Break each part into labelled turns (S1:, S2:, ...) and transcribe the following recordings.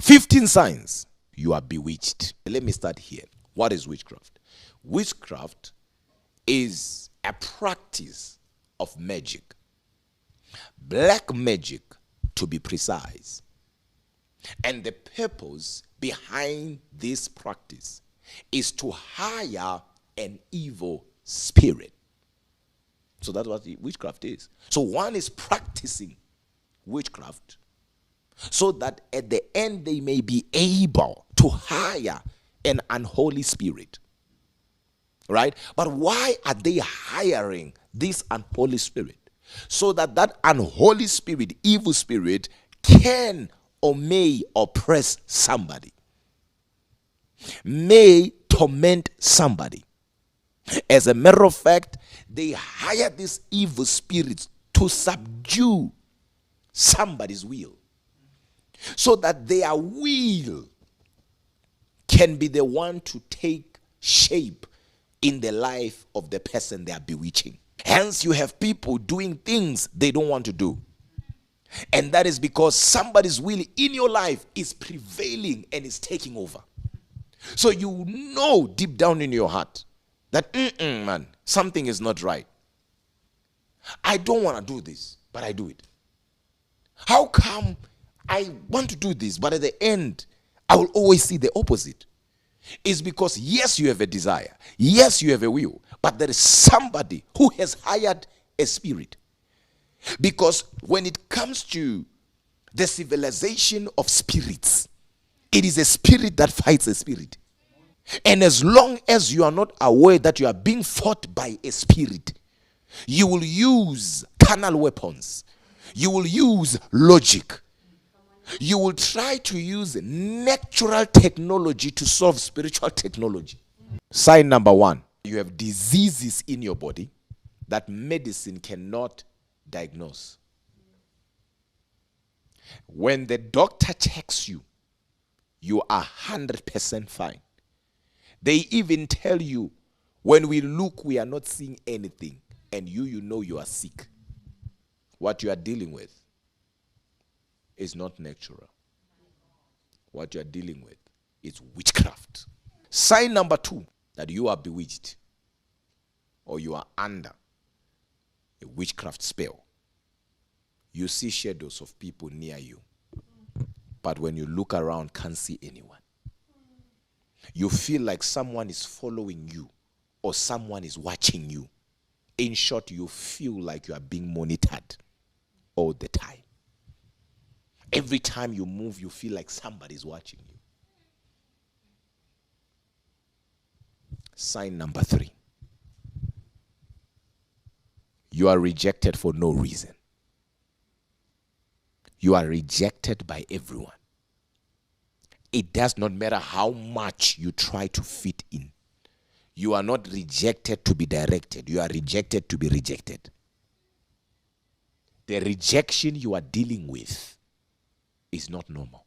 S1: 15 signs you are bewitched. Let me start here. What is witchcraft? Witchcraft is a practice of magic. Black magic, to be precise. And the purpose behind this practice is to hire an evil spirit. So that's what witchcraft is. So one is practicing witchcraft so that at the end they may be able to hire an unholy spirit. Right? But why are they hiring this unholy spirit? So that that unholy spirit, evil spirit, can or may oppress somebody, may torment somebody. As a matter of fact, they hire these evil spirits to subdue somebody's will, so that their will can be the one to take shape in the life of the person they are bewitching. Hence, you have people doing things they don't want to do. And that is because somebody's will in your life is prevailing and is taking over. So you know deep down in your heart that, man, something is not right. I don't want to do this, but I do it. How come I want to do this, but at the end, I will always see the opposite? It's because, yes, you have a desire. Yes, you have a will. But there is somebody who has hired a spirit. Because when it comes to the civilization of spirits, it is a spirit that fights a spirit. And as long as you are not aware that you are being fought by a spirit, you will use carnal weapons. You will use logic. You will try to use natural technology to solve spiritual technology. Sign number 1, you have diseases in your body that medicine cannot diagnose. When the doctor checks you, you are 100% fine. They even tell you, when we look, we are not seeing anything, and you know you are sick. What you are dealing with is not natural. What you are dealing with is witchcraft. Sign number 2, that you are bewitched or you are under a witchcraft spell. You see shadows of people near you, but when you look around, can't see anyone. You feel like someone is following you or someone is watching you. In short, you feel like you are being monitored all the time. Every time you move, you feel like somebody's watching you. Sign number 3. You are rejected for no reason. You are rejected by everyone. It does not matter how much you try to fit in. You are not rejected to be directed. You are rejected to be rejected. The rejection you are dealing with is not normal.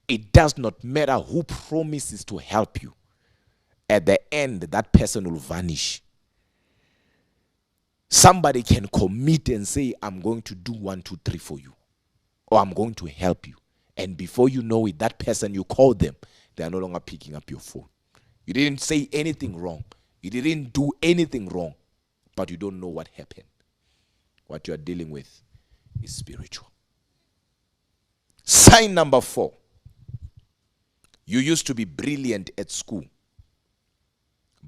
S1: It does not matter who promises to help you. At the end, that person will vanish. Somebody can commit and say, I'm going to do 1, 2, 3 for you, or I'm going to help you. And before you know it, that person, you call them, they are no longer picking up your phone. You didn't say anything wrong. You didn't do anything wrong, but you don't know what happened. What you are dealing with is spiritual. Sign number 4. You used to be brilliant at school,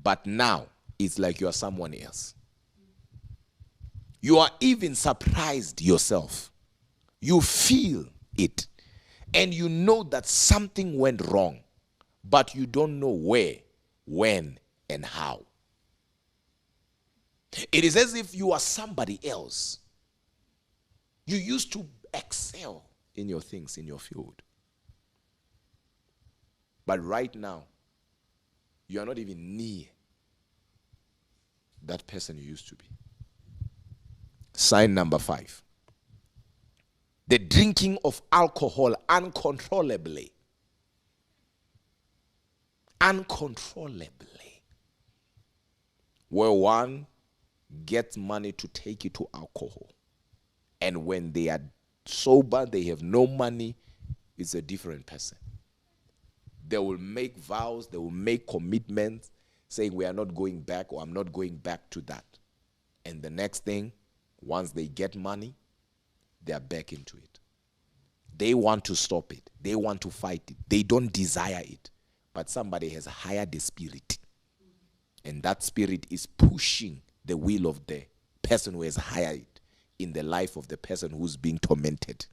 S1: but now it's like you are someone else. You are even surprised yourself. You feel it, and you know that something went wrong, but you don't know where, when, and how. It is as if you are somebody else. You used to excel in your things, in your field. But right now, you are not even near that person you used to be. Sign number 5. The drinking of alcohol uncontrollably. Uncontrollably. Where one gets money to take you to alcohol. And when they are sober, they have no money, it's a different person. They will make vows, they will make commitments, saying we are not going back, or I'm not going back to that. And the next thing, once they get money, they are back into it. They want to stop it. They want to fight it. They don't desire it. But somebody has hired the spirit. And that spirit is pushing the will of the person who has hired it in the life of the person who's being tormented.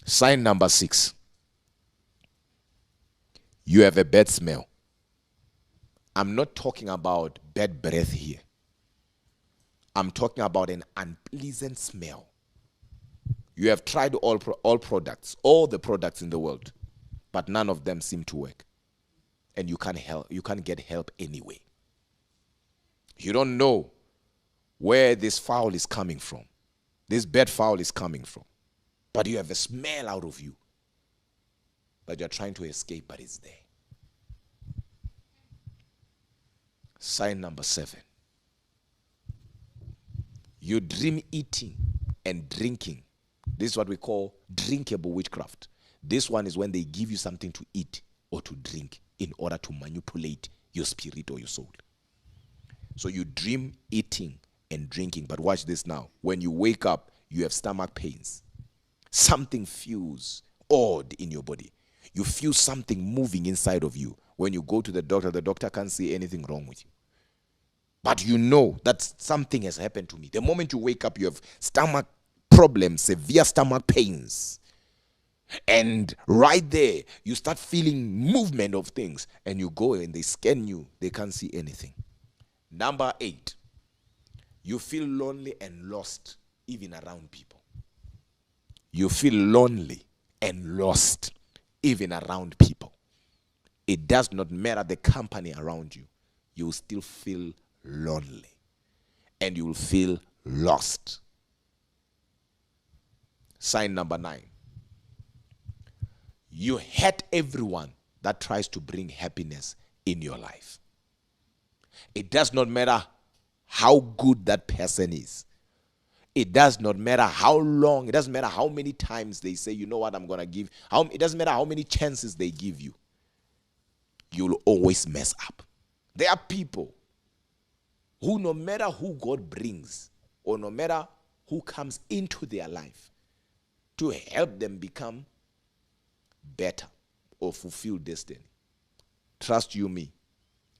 S1: Sign number 6. You have a bad smell. I'm not talking about bad breath here. I'm talking about an unpleasant smell. You have tried all products, all the products in the world, but none of them seem to work. And you can't get help anyway. You don't know where this foul is coming from. This bad foul is coming from. But you have a smell out of you. But you're trying to escape, but it's there. Sign number 7. You dream eating and drinking. This is what we call drinkable witchcraft. This one is when they give you something to eat or to drink in order to manipulate your spirit or your soul. So you dream eating and drinking, but watch this now. When you wake up, you have stomach pains. Something feels odd in your body. You feel something moving inside of you. When you go to the doctor can't see anything wrong with you. But you know that something has happened to me. The moment you wake up, you have stomach problems, severe stomach pains. And right there, you start feeling movement of things. And you go and they scan you. They can't see anything. Number 8, you feel lonely and lost even around people. You feel lonely and lost even around people. It does not matter the company around you. You will still feel lonely. And you will feel lost. Sign number 9. You hate everyone that tries to bring happiness in your life. It does not matter how good that person is. It does not matter how long. It doesn't matter how many times they say, you know what, I'm going to give. It doesn't matter how many chances they give you. You'll always mess up. There are people who, no matter who God brings or no matter who comes into their life to help them become better or fulfill destiny, trust you me,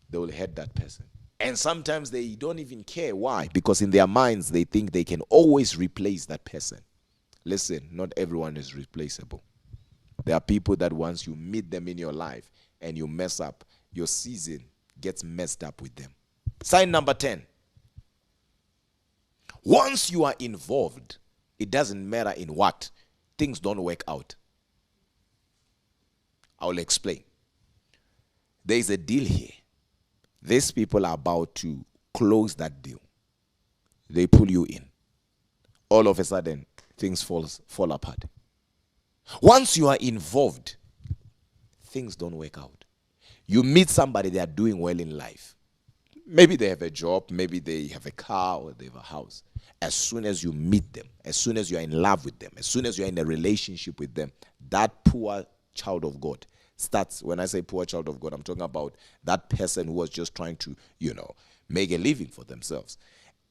S1: they will hate that person. And sometimes they don't even care. Why? Because in their minds, they think they can always replace that person. Listen, not everyone is replaceable. There are people that once you meet them in your life and you mess up, your season gets messed up with them. Sign number 10. Once you are involved, it doesn't matter in what, things don't work out. I will explain. There is a deal here. These people are about to close that deal. They pull you in. All of a sudden, things fall apart. Once you are involved, things don't work out. You meet somebody, they are doing well in life. Maybe they have a job, maybe they have a car, or they have a house. As soon as you meet them, as soon as you are in love with them, as soon as you are in a relationship with them, that poor child of God starts. When I say poor child of God, I'm talking about that person who was just trying to, make a living for themselves.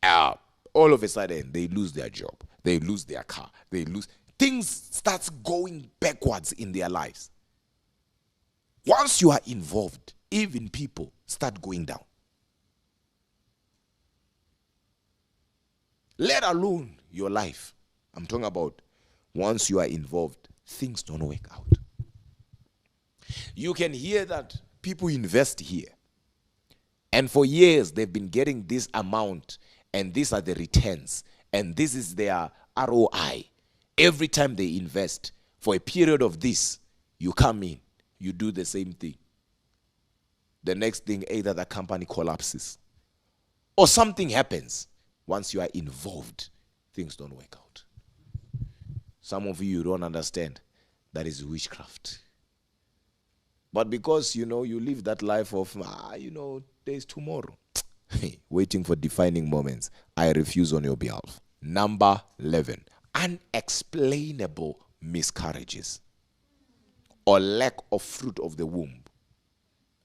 S1: All of a sudden, they lose their job. They lose their car. Things starts going backwards in their lives. Once you are involved, even people start going down. Let alone your life. I'm talking about once you are involved, things don't work out. You can hear that people invest here. And for years, they've been getting this amount, and these are the returns, and this is their ROI. Every time they invest, for a period of this, you come in, you do the same thing. The next thing, either the company collapses or something happens. Once you are involved, things don't work out. Some of you don't understand. That is witchcraft. But because, you live that life of, there's tomorrow. Waiting for defining moments. I refuse on your behalf. Number 11, unexplainable miscarriages or lack of fruit of the womb.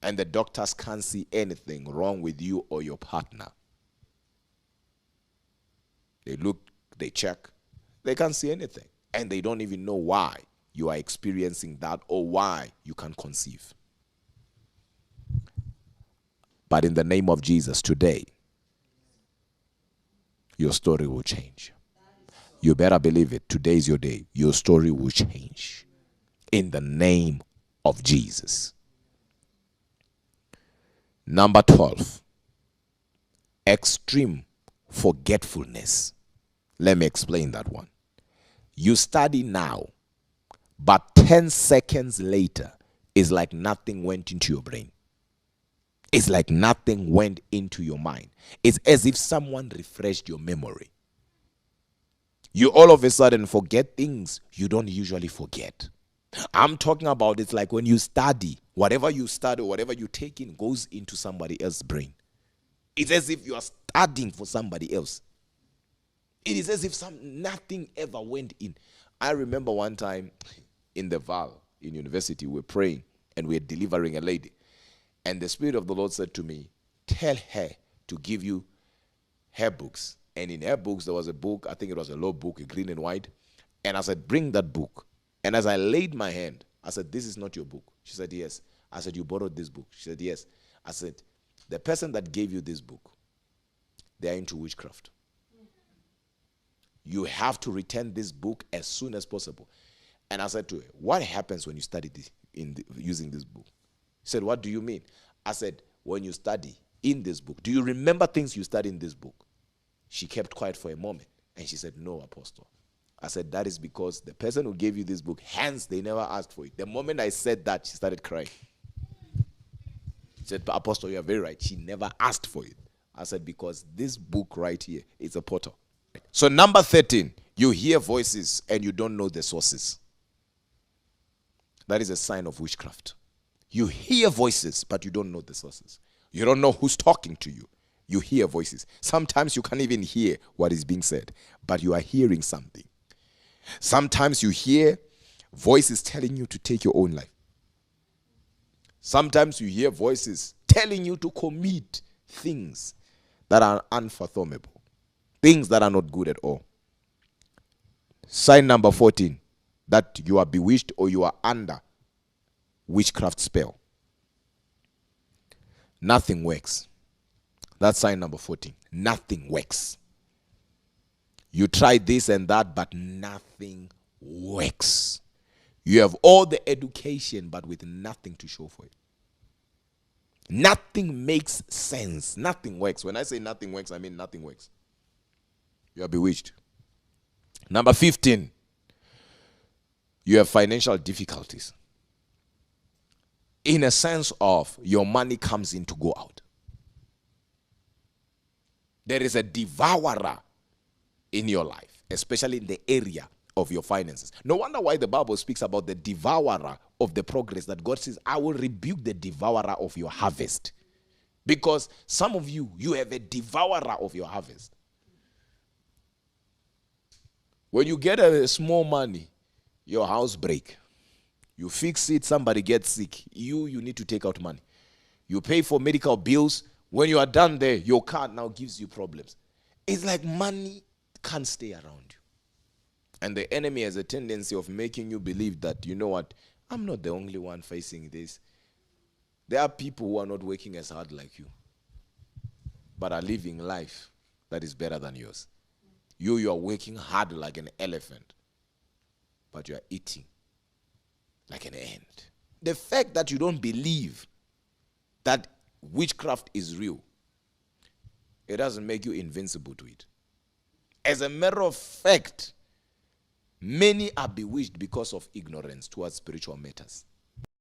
S1: And the doctors can't see anything wrong with you or your partner. They look, they check, they can't see anything. And they don't even know why you are experiencing that or why you can't conceive. But in the name of Jesus, today, your story will change. You better believe it. Today is your day. Your story will change. In the name of Jesus. Number 12, extreme forgetfulness. Let me explain that one. You study now, but 10 seconds later, it's like nothing went into your brain. It's like nothing went into your mind. It's as if someone refreshed your memory. You all of a sudden forget things you don't usually forget. I'm talking about it's like when you study, whatever you study, whatever you take in goes into somebody else's brain. It's as if you are studying for somebody else. It is as if nothing ever went in. I remember one time in the Val, in university, we were praying and we were delivering a lady. And the Spirit of the Lord said to me, tell her to give you her books. And in her books, there was a book, I think it was a law book, a green and white. And I said, bring that book. And as I laid my hand, I said, this is not your book. She said, yes. I said, you borrowed this book. She said, yes. I said, the person that gave you this book, they are into witchcraft. You have to return this book as soon as possible. And I said to her, what happens when you study this using this book? She said, what do you mean? I said, when you study in this book, do you remember things you studied in this book? She kept quiet for a moment. And she said, no, Apostle. I said, that is because the person who gave you this book, hence they never asked for it. The moment I said that, she started crying. She said, Apostle, you are very right. She never asked for it. I said, because this book right here is a portal. So number 13, you hear voices and you don't know the sources. That is a sign of witchcraft. You hear voices, but you don't know the sources. You don't know who's talking to you. You hear voices. Sometimes you can't even hear what is being said, but you are hearing something. Sometimes you hear voices telling you to take your own life. Sometimes you hear voices telling you to commit things that are unfathomable, things that are not good at all. Sign number 14, that you are bewitched or you are under witchcraft spell. Nothing works. That's sign number 14. Nothing works. You try this and that, but nothing works. You have all the education, but with nothing to show for it. Nothing makes sense. Nothing works. When I say nothing works, I mean nothing works. You are bewitched. Number 15, you have financial difficulties. In a sense of your money comes in to go out. There is a devourer in your life, especially in the area of your finances. No wonder why the Bible speaks about the devourer of the progress, that God says, I will rebuke the devourer of your harvest. Because some of you, you have a devourer of your harvest. When you get a small money, your house break. You fix it, somebody gets sick. You need to take out money. You pay for medical bills. When you are done there, your car now gives you problems. It's like money can't stay around you. And the enemy has a tendency of making you believe that, you know what, I'm not the only one facing this. There are people who are not working as hard like you, but are living life that is better than yours. You are working hard like an elephant, but you are eating like an ant. The fact that you don't believe that witchcraft is real, it doesn't make you invincible to it. As a matter of fact, many are bewitched because of ignorance towards spiritual matters.